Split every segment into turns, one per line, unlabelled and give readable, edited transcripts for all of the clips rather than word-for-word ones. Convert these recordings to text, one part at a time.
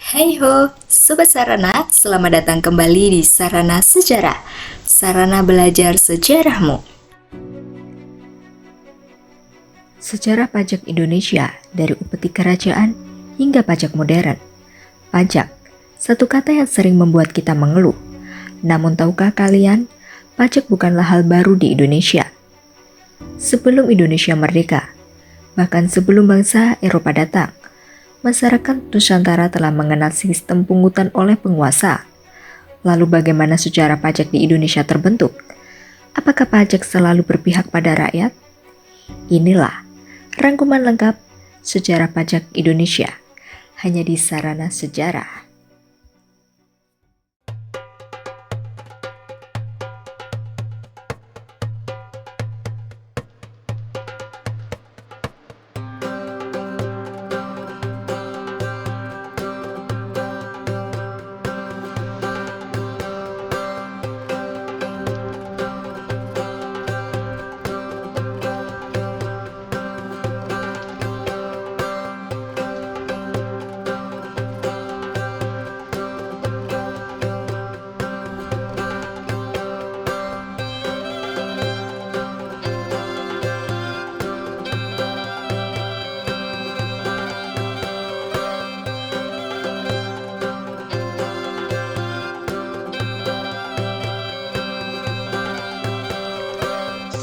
Hai ho, Sobat Sarana, selamat datang kembali di Sarana Sejarah, sarana belajar sejarahmu. Sejarah pajak Indonesia dari upeti kerajaan hingga pajak modern. Pajak, satu kata yang sering membuat kita mengeluh. Namun tahukah kalian, pajak bukanlah hal baru di Indonesia. Sebelum Indonesia merdeka, bahkan sebelum bangsa Eropa datang, masyarakat Nusantara telah mengenal sistem pungutan oleh penguasa. Lalu bagaimana sejarah pajak di Indonesia terbentuk? Apakah pajak selalu berpihak pada rakyat? Inilah rangkuman lengkap sejarah pajak Indonesia hanya di Sarana Sejarah.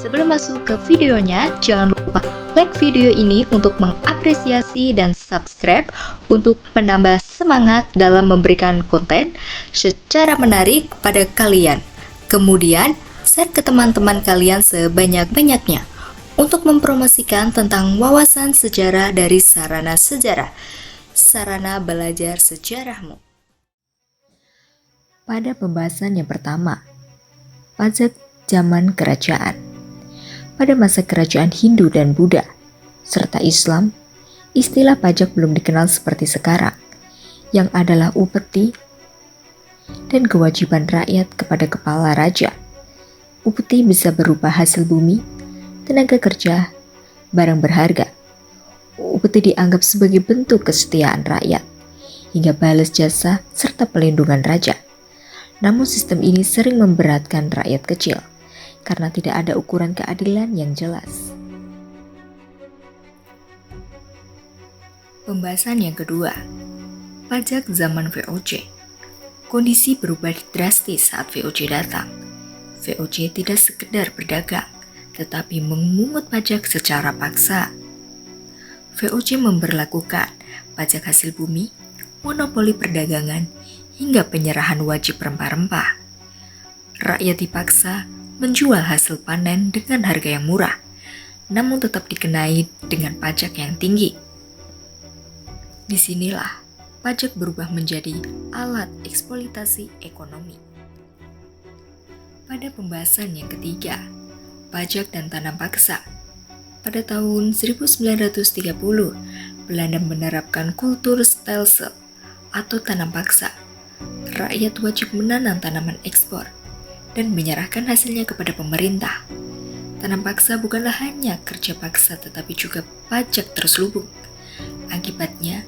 Sebelum masuk ke videonya, jangan lupa like video ini untuk mengapresiasi dan subscribe untuk menambah semangat dalam memberikan konten secara menarik pada kalian. Kemudian, share ke teman-teman kalian sebanyak-banyaknya untuk mempromosikan tentang wawasan sejarah dari Sarana Sejarah, sarana belajar sejarahmu. Pada pembahasan yang pertama, pajak zaman kerajaan. Pada masa kerajaan Hindu dan Buddha, serta Islam, istilah pajak belum dikenal seperti sekarang, yang adalah upeti dan kewajiban rakyat kepada kepala raja. Upeti bisa berupa hasil bumi, tenaga kerja, barang berharga. Upeti dianggap sebagai bentuk kesetiaan rakyat, hingga balas jasa serta pelindungan raja. Namun sistem ini sering memberatkan rakyat kecil, karena tidak ada ukuran keadilan yang jelas. Pembahasan yang kedua, pajak zaman VOC. Kondisi berubah drastis saat VOC datang. VOC tidak sekedar berdagang, tetapi memungut pajak secara paksa. VOC memberlakukan pajak hasil bumi, monopoli perdagangan, hingga penyerahan wajib rempah-rempah. Rakyat dipaksa menjual hasil panen dengan harga yang murah, namun tetap dikenai dengan pajak yang tinggi. Disinilah pajak berubah menjadi alat eksploitasi ekonomi. Pada pembahasan yang ketiga, pajak dan tanam paksa. Pada tahun 1930, Belanda menerapkan kultur stelsel atau tanam paksa. Rakyat wajib menanam tanaman ekspor dan menyerahkan hasilnya kepada pemerintah. Tanam paksa bukanlah hanya kerja paksa tetapi juga pajak terselubung. Akibatnya,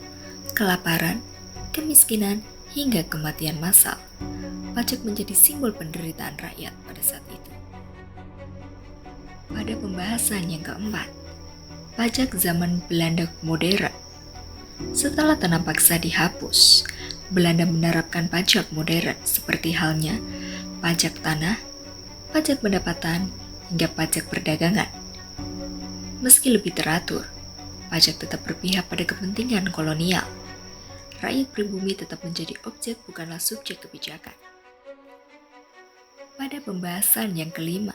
kelaparan, kemiskinan, hingga kematian massal. Pajak menjadi simbol penderitaan rakyat pada saat itu. Pada pembahasan yang keempat, pajak zaman Belanda modern. Setelah tanam paksa dihapus, Belanda menerapkan pajak modern seperti halnya pajak tanah, pajak pendapatan, hingga pajak perdagangan. Meski lebih teratur, pajak tetap berpihak pada kepentingan kolonial. Rakyat pribumi tetap menjadi objek bukanlah subjek kebijakan. Pada pembahasan yang kelima,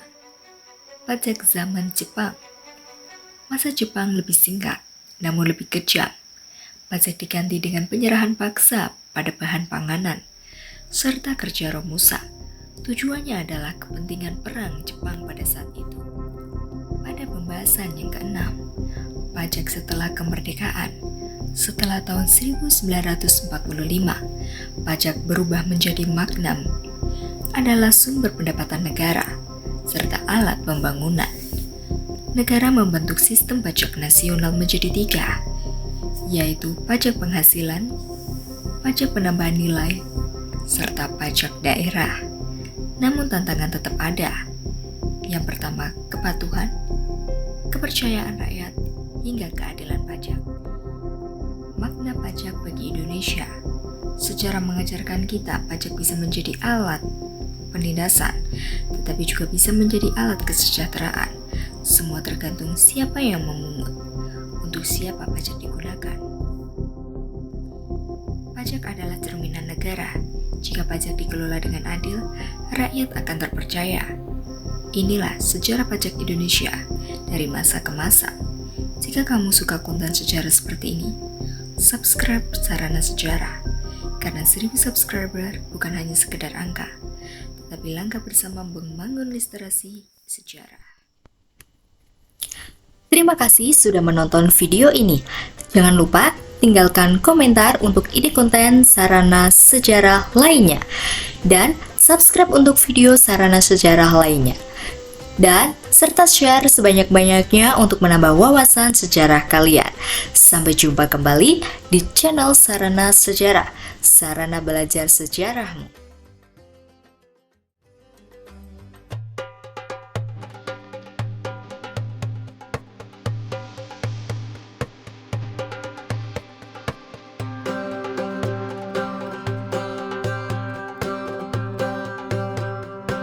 pajak zaman Jepang. Masa Jepang lebih singkat, namun lebih kejam. Pajak diganti dengan penyerahan paksa pada bahan panganan, serta kerja romusa. Tujuannya adalah kepentingan perang Jepang pada saat itu. Pada pembahasan yang keenam, pajak setelah kemerdekaan. Setelah tahun 1945, pajak berubah menjadi magnam, adalah sumber pendapatan negara, serta alat pembangunan. Negara membentuk sistem pajak nasional menjadi 3, yaitu pajak penghasilan, pajak penambahan nilai, serta pajak daerah. Namun tantangan tetap ada. Yang pertama, kepatuhan, kepercayaan rakyat, hingga keadilan pajak. Makna pajak bagi Indonesia. Sejarah mengajarkan kita pajak bisa menjadi alat penindasan, tetapi juga bisa menjadi alat kesejahteraan. Semua tergantung siapa yang memungut, untuk siapa pajak digunakan. Pajak adalah cerminan negara. Jika pajak dikelola dengan adil, rakyat akan terpercaya. Inilah sejarah pajak Indonesia dari masa ke masa. Jika kamu suka konten sejarah seperti ini, subscribe Sarana Sejarah. Karena 1000 subscriber bukan hanya sekedar angka, tetapi langkah bersama membangun literasi sejarah. Terima kasih sudah menonton video ini. Jangan lupa tinggalkan komentar untuk ide konten Sarana Sejarah lainnya. Dan subscribe untuk video Sarana Sejarah lainnya. Dan serta share sebanyak-banyaknya untuk menambah wawasan sejarah kalian. Sampai jumpa kembali di channel Sarana Sejarah, sarana belajar sejarahmu.